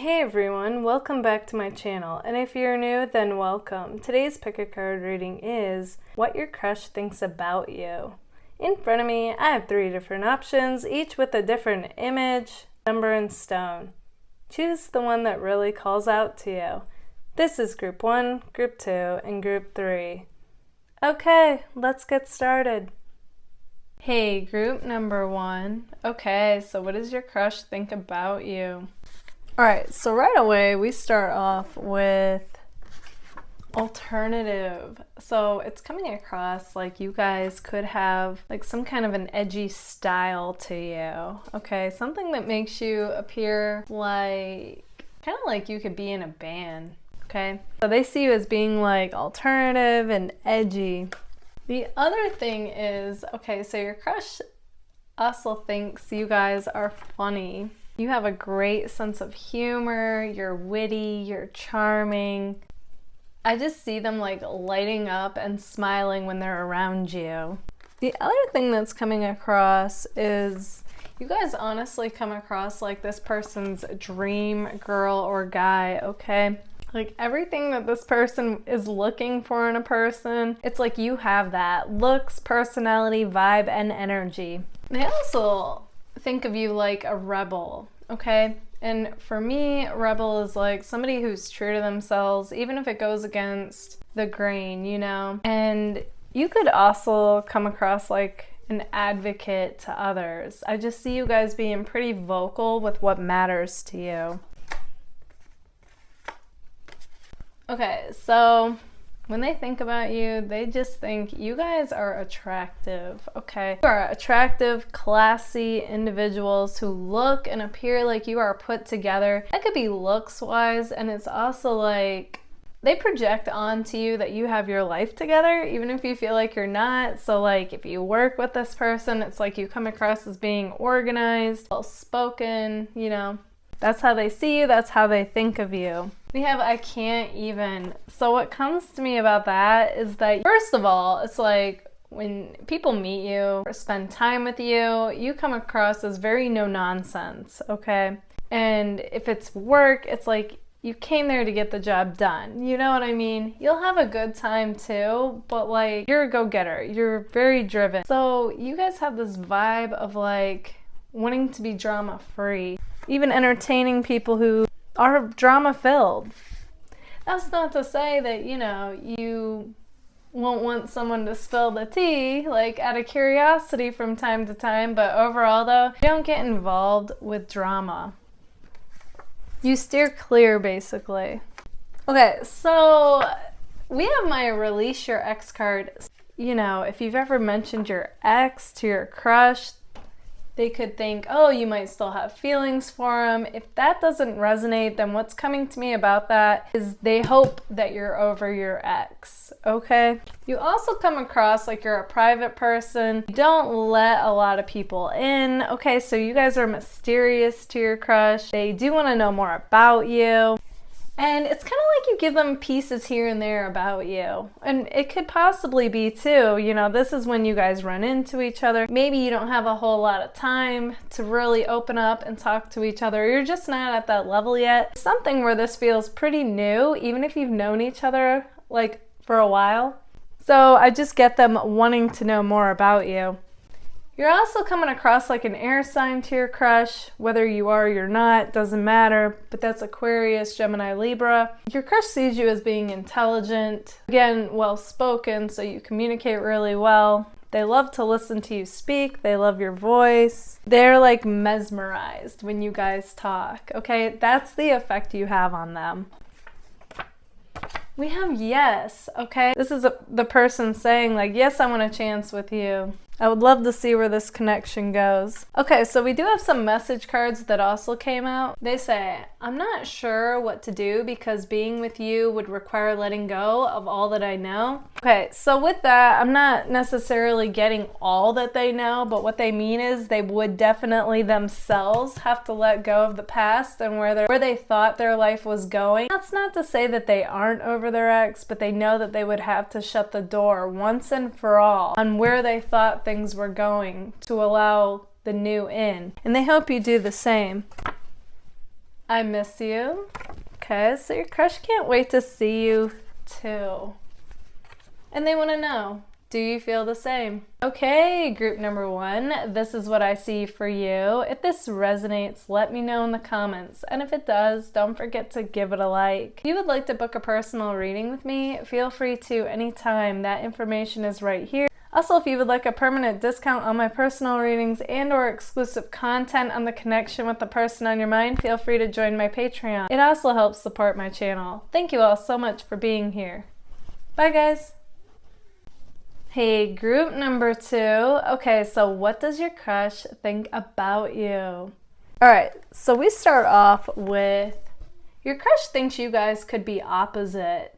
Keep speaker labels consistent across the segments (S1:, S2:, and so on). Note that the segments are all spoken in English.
S1: Hey everyone, welcome back to my channel, and if you're new, then welcome. Today's pick a card reading is what your crush thinks about you. In front of me, I have 3 different options, each with a different image, number, and stone. Choose the one that really calls out to you. This is group 1, group 2, and group 3. Okay, let's get started. Hey, group number 1. Okay, so what does your crush think about you? Alright, so right away we start off with alternative. So it's coming across like you guys could have like some kind of an edgy style to you. Okay, something that makes you appear like kind of like you could be in a band. Okay, so they see you as being like alternative and edgy. The other thing is, okay, so your crush also thinks you guys are funny. You have a great sense of humor, you're witty, you're charming. I just see them like lighting up and smiling when they're around you. The other thing that's coming across is you guys honestly come across like this person's dream girl or guy, okay? Like everything that this person is looking for in a person, it's like you have that. Looks, personality, vibe, and energy. They also think of you like a rebel, okay? And for me, rebel is like somebody who's true to themselves, even if it goes against the grain, you know? And you could also come across like an advocate to others. I just see you guys being pretty vocal with what matters to you. Okay, so when they think about you, they just think you guys are attractive, okay? You are attractive, classy individuals who look and appear like you are put together. That could be looks-wise, and it's also like they project onto you that you have your life together, even if you feel like you're not. So like if you work with this person, it's like you come across as being organized, well-spoken, you know. That's how they see you, that's how they think of you. We have I can't even. So what comes to me about that is that, first of all, it's like when people meet you or spend time with you, you come across as very no nonsense, okay? And if it's work, it's like you came there to get the job done. You know what I mean? You'll have a good time too, but like you're a go-getter. You're very driven. So you guys have this vibe of like wanting to be drama-free, even entertaining people who are drama-filled. That's not to say that, you know, you won't want someone to spill the tea, like out of curiosity from time to time, but overall though, you don't get involved with drama. You steer clear, basically. Okay, so we have my Release Your Ex card. You know, if you've ever mentioned your ex to your crush, they could think, oh, you might still have feelings for them. If that doesn't resonate, then what's coming to me about that is they hope that you're over your ex, okay? You also come across like you're a private person. You don't let a lot of people in, okay? So you guys are mysterious to your crush. They do want to know more about you. And it's kind of like you give them pieces here and there about you. And it could possibly be too, you know, this is when you guys run into each other. Maybe you don't have a whole lot of time to really open up and talk to each other. You're just not at that level yet. Something where this feels pretty new, even if you've known each other like for a while. So I just get them wanting to know more about you. You're also coming across like an air sign to your crush. Whether you are or you're not, doesn't matter, but that's Aquarius, Gemini, Libra. Your crush sees you as being intelligent, again, well-spoken, so you communicate really well. They love to listen to you speak. They love your voice. They're like mesmerized when you guys talk, okay? That's the effect you have on them. We have yes, okay? This is the person saying like, yes, I want a chance with you. I would love to see where this connection goes. Okay, so we do have some message cards that also came out. They say, I'm not sure what to do because being with you would require letting go of all that I know. Okay, so with that, I'm not necessarily getting all that they know, but what they mean is they would definitely themselves have to let go of the past and where they thought their life was going. That's not to say that they aren't over their ex, but they know that they would have to shut the door once and for all on where they thought things were going to allow the new in. And they hope you do the same. I miss you. Okay, so your crush can't wait to see you too. And they want to know, do you feel the same? Okay, group number 1, this is what I see for you. If this resonates, let me know in the comments. And if it does, don't forget to give it a like. If you would like to book a personal reading with me, feel free to anytime. That information is right here. Also, if you would like a permanent discount on my personal readings and or exclusive content on the connection with the person on your mind, feel free to join my Patreon. It also helps support my channel. Thank you all so much for being here. Bye guys. Hey, group number 2. Okay, so what does your crush think about you? Alright, so we start off with your crush thinks you guys could be opposite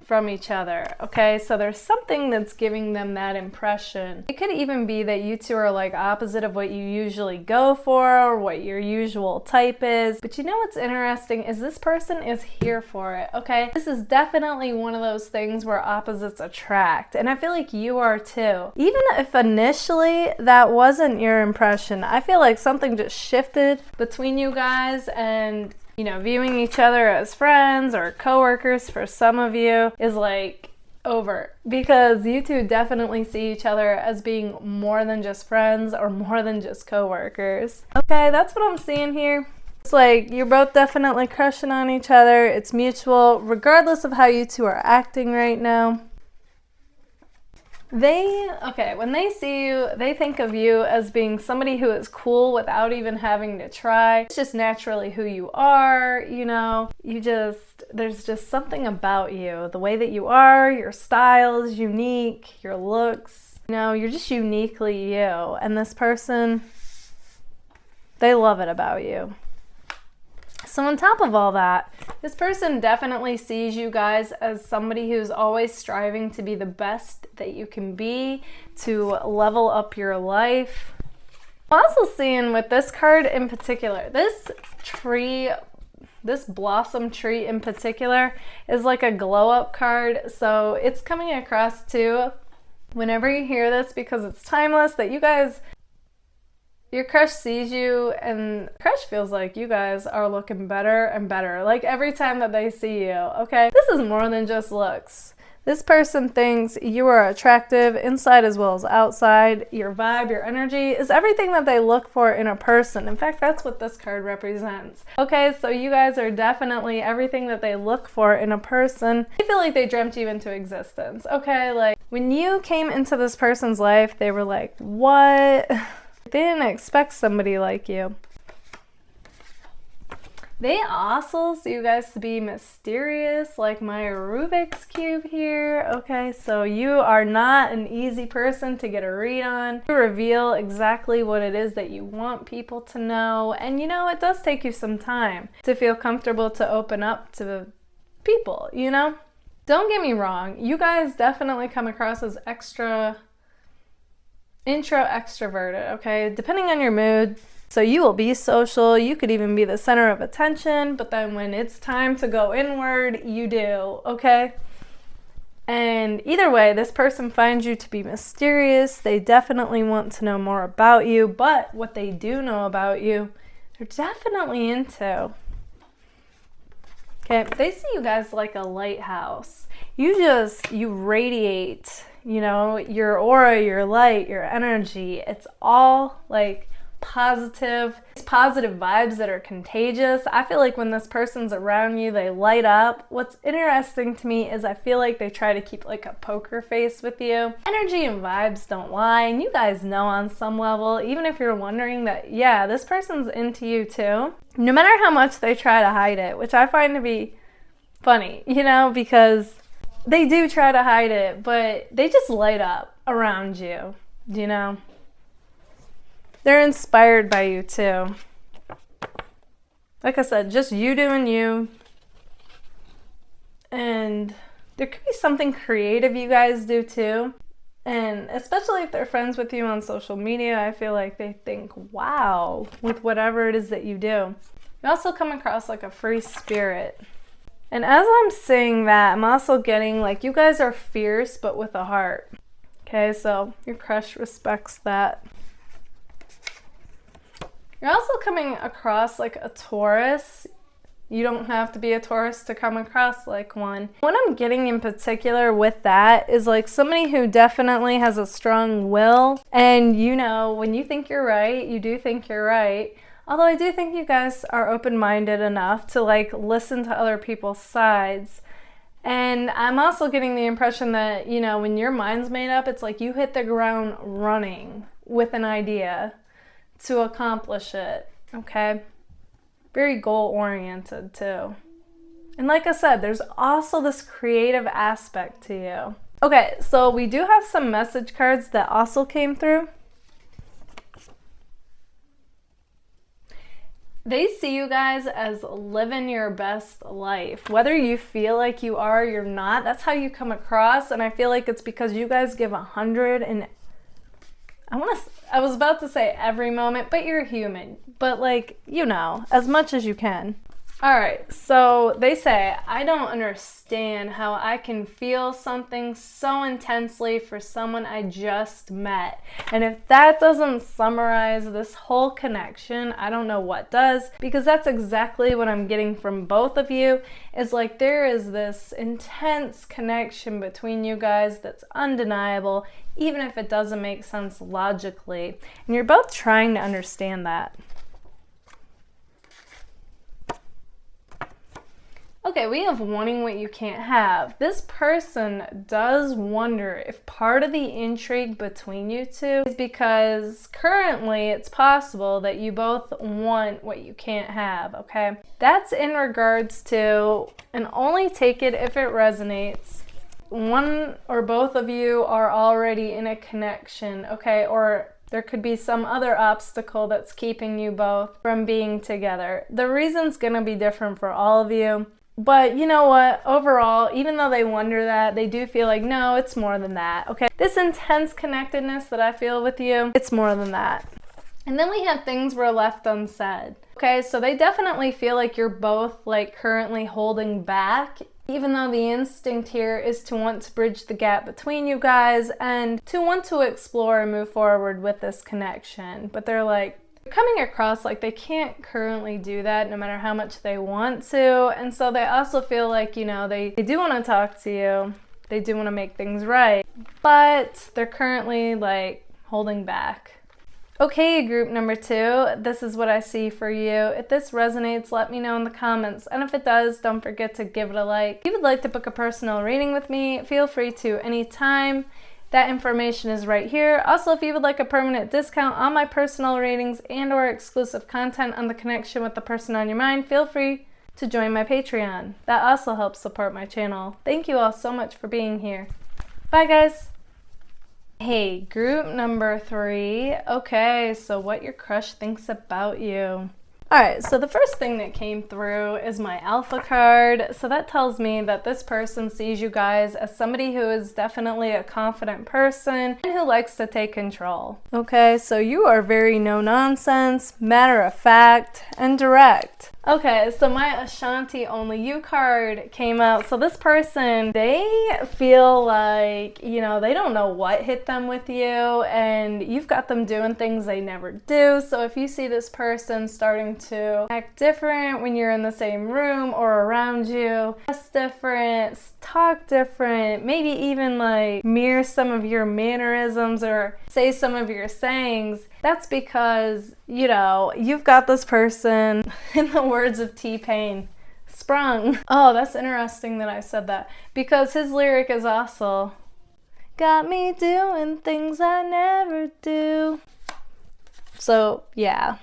S1: from each other. Okay, so there's something that's giving them that impression. It could even be that you two are like opposite of what you usually go for or what your usual type is. But you know what's interesting is this person is here for it. Okay, this is definitely one of those things where opposites attract, and I feel like you are too. Even if initially that wasn't your impression, I feel like something just shifted between you guys, and you know, viewing each other as friends or coworkers for some of you is like over, because you two definitely see each other as being more than just friends or more than just coworkers. Okay, that's what I'm seeing here. It's like you're both definitely crushing on each other. It's mutual, regardless of how you two are acting right now. When they see you, they think of you as being somebody who is cool without even having to try. It's just naturally who you are, you know. There's just something about you. The way that you are, your style is unique, your looks, you know, you're just uniquely you. And this person, they love it about you. So on top of all that, this person definitely sees you guys as somebody who's always striving to be the best that you can be, to level up your life. I'm also seeing with this card in particular, this blossom tree in particular is like a glow up card. So it's coming across too, whenever you hear this, because it's timeless, that you guys, your crush sees you and crush feels like you guys are looking better and better, like every time that they see you, okay? This is more than just looks. This person thinks you are attractive inside as well as outside. Your vibe, your energy is everything that they look for in a person. In fact, that's what this card represents. Okay, so you guys are definitely everything that they look for in a person. I feel like they dreamt you into existence, okay? Like when you came into this person's life, they were like, what? They didn't expect somebody like you. They also see you guys to be mysterious, like my Rubik's Cube here. Okay, so you are not an easy person to get a read on. You reveal exactly what it is that you want people to know. And you know, it does take you some time to feel comfortable to open up to people, you know? Don't get me wrong, you guys definitely come across as extroverted, okay, depending on your mood. So you will be social, you could even be the center of attention, but then when it's time to go inward, you do, okay? And either way, this person finds you to be mysterious. They definitely want to know more about you, but what they do know about you, they're definitely into. Okay, they see you guys like a lighthouse. You radiate, you know, your aura, your light, your energy. It's all like positive. It's positive vibes that are contagious. I feel like when this person's around you, they light up. What's interesting to me is I feel like they try to keep like a poker face with you. Energy and vibes don't lie, and you guys know on some level, even if you're wondering that, yeah, this person's into you too, no matter how much they try to hide it, which I find to be funny, you know, because they do try to hide it, but they just light up around you, you know? They're inspired by you too. Like I said, just you doing you. And there could be something creative you guys do too. And especially if they're friends with you on social media, I feel like they think, wow, with whatever it is that you do. You also come across like a free spirit. And as I'm saying that, I'm also getting like you guys are fierce, but with a heart. Okay, so your crush respects that. You're also coming across like a Taurus. You don't have to be a Taurus to come across like one. What I'm getting in particular with that is like somebody who definitely has a strong will. And you know, when you think you're right, you do think you're right. Although I do think you guys are open-minded enough to like listen to other people's sides. And I'm also getting the impression that, you know, when your mind's made up, it's like you hit the ground running with an idea to accomplish it, okay? Very goal-oriented too. And like I said, there's also this creative aspect to you. Okay, so we do have some message cards that also came through. They see you guys as living your best life. Whether you feel like you are or you're not, that's how you come across. And I feel like it's because you guys give 100 and I was about to say every moment, but you're human. But like, you know, as much as you can. All right, so they say, I don't understand how I can feel something so intensely for someone I just met. And if that doesn't summarize this whole connection, I don't know what does, because that's exactly what I'm getting from both of you, is like there is this intense connection between you guys that's undeniable, even if it doesn't make sense logically. And you're both trying to understand that. Okay, we have wanting what you can't have. This person does wonder if part of the intrigue between you two is because currently it's possible that you both want what you can't have, okay? That's in regards to, and only take it if it resonates, one or both of you are already in a connection, okay? Or there could be some other obstacle that's keeping you both from being together. The reason's gonna be different for all of you. But you know what, overall, even though they wonder that, they do feel like, no, it's more than that, okay? This intense connectedness that I feel with you, it's more than that. And then we have things were left unsaid. Okay, so they definitely feel like you're both like currently holding back, even though the instinct here is to want to bridge the gap between you guys and to want to explore and move forward with this connection. But they're like, coming across like they can't currently do that no matter how much they want to. And so they also feel like, you know, they do want to talk to you. They do want to make things right. But they're currently like holding back. Okay, group number 2, this is what I see for you. If this resonates, let me know in the comments. And if it does, don't forget to give it a like. If you would like to book a personal reading with me, feel free to anytime. That information is right here. Also, if you would like a permanent discount on my personal readings and or exclusive content on the connection with the person on your mind, feel free to join my Patreon. That also helps support my channel. Thank you all so much for being here. Bye, guys. Hey, group number 3. Okay, so what your crush thinks about you. Alright, so the first thing that came through is my Alpha card. So that tells me that this person sees you guys as somebody who is definitely a confident person and who likes to take control. Okay, so you are very no-nonsense, matter-of-fact, and direct. Okay, so my Ashanti Only You card came out. So this person, they feel like, you know, they don't know what hit them with you, and you've got them doing things they never do. So if you see this person starting to act different when you're in the same room or around you, dress different, talk different, maybe even like mirror some of your mannerisms or say some of your sayings, that's because, you know, you've got this person, in the words of T-Pain, sprung. Oh, that's interesting that I said that, because his lyric is also, got me doing things I never do. So, yeah.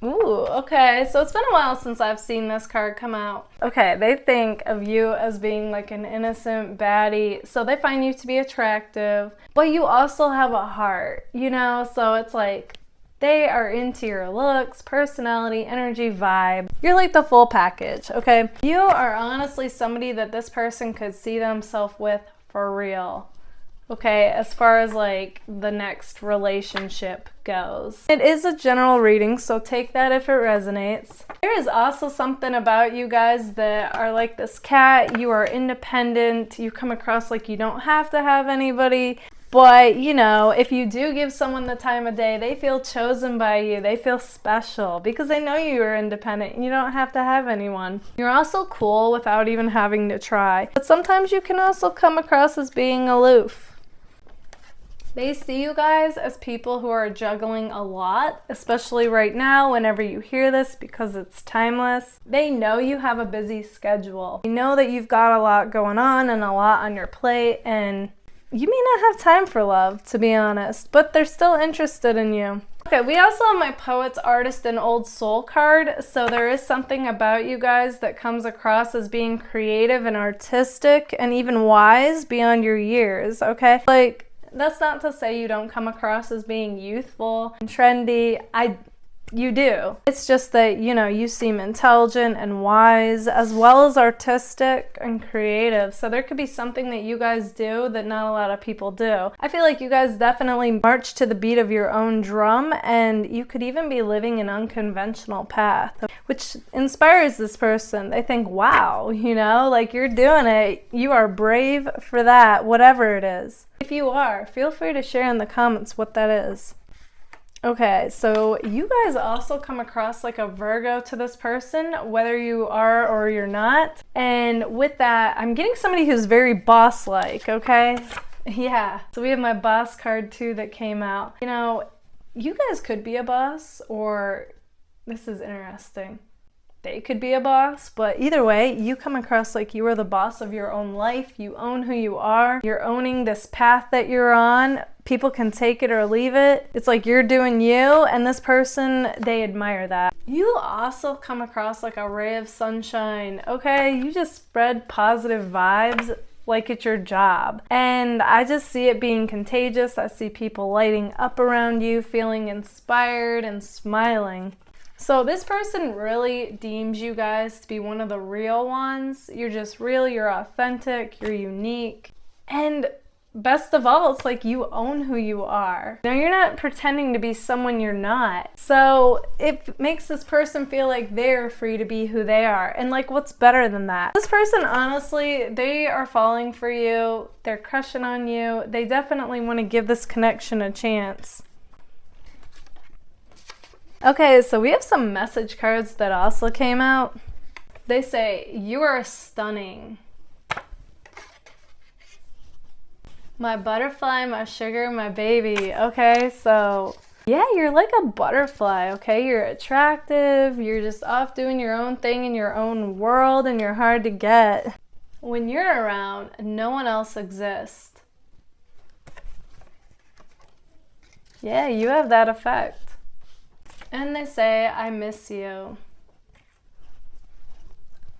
S1: Ooh, okay, so it's been a while since I've seen this card come out. Okay, they think of you as being like an innocent baddie, so they find you to be attractive, but you also have a heart, you know, so it's like they are into your looks, personality, energy, vibe. You're like the full package, okay? You are honestly somebody that this person could see themselves with for real. Okay, as far as like the next relationship goes. It is a general reading, so take that if it resonates. There is also something about you guys that are like this cat. You are independent. You come across like you don't have to have anybody. But, you know, if you do give someone the time of day, they feel chosen by you. They feel special because they know you are independent and you don't have to have anyone. You're also cool without even having to try. But sometimes you can also come across as being aloof. They see you guys as people who are juggling a lot, especially right now whenever you hear this because it's timeless. They know you have a busy schedule. They know that you've got a lot going on and a lot on your plate, and you may not have time for love, to be honest, but they're still interested in you. Okay, we also have my Poet's Artist and Old Soul card, so there is something about you guys that comes across as being creative and artistic and even wise beyond your years, okay? Like, that's not to say you don't come across as being youthful and trendy. You do. It's just that, you know, you seem intelligent and wise as well as artistic and creative. So there could be something that you guys do that not a lot of people do. I feel like you guys definitely march to the beat of your own drum, and you could even be living an unconventional path, which inspires this person. They think, wow, you know, like you're doing it. You are brave for that, whatever it is. If you are, feel free to share in the comments what that is. Okay, so you guys also come across like a Virgo to this person, whether you are or you're not. And with that, I'm getting somebody who's very boss-like, okay? Yeah, so we have my boss card too that came out. You know, you guys could be a boss, or this is interesting. They could be a boss, but either way, you come across like you are the boss of your own life. You own who you are. You're owning this path that you're on. People can take it or leave it. It's like you're doing you, and this person, they admire that. You also come across like a ray of sunshine, okay? You just spread positive vibes like it's your job. And I just see it being contagious. I see people lighting up around you, feeling inspired and smiling. So this person really deems you guys to be one of the real ones. You're just real, you're authentic, you're unique. And best of all, it's like you own who you are. Now, you're not pretending to be someone you're not. So it makes this person feel like they're free to be who they are. And like, what's better than that? This person, honestly, they are falling for you. They're crushing on you. They definitely want to give this connection a chance. Okay, so we have some message cards that also came out. They say, you are stunning. My butterfly, my sugar, my baby. Okay, so yeah, you're like a butterfly, okay? You're attractive. You're just off doing your own thing in your own world, and you're hard to get. When you're around, no one else exists. Yeah, you have that effect. And they say, I miss you.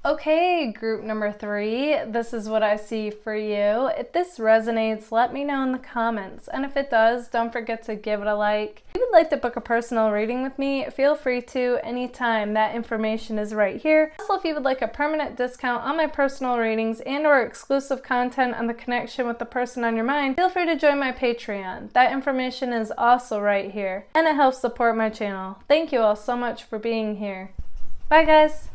S1: Okay, group number 3, this is what I see for you. If this resonates, let me know in the comments. And if it does, don't forget to give it a like. If you would like to book a personal reading with me, feel free to anytime. That information is right here. Also, if you would like a permanent discount on my personal readings and or exclusive content on the connection with the person on your mind, feel free to join my Patreon. That information is also right here. And it helps support my channel. Thank you all so much for being here. Bye, guys.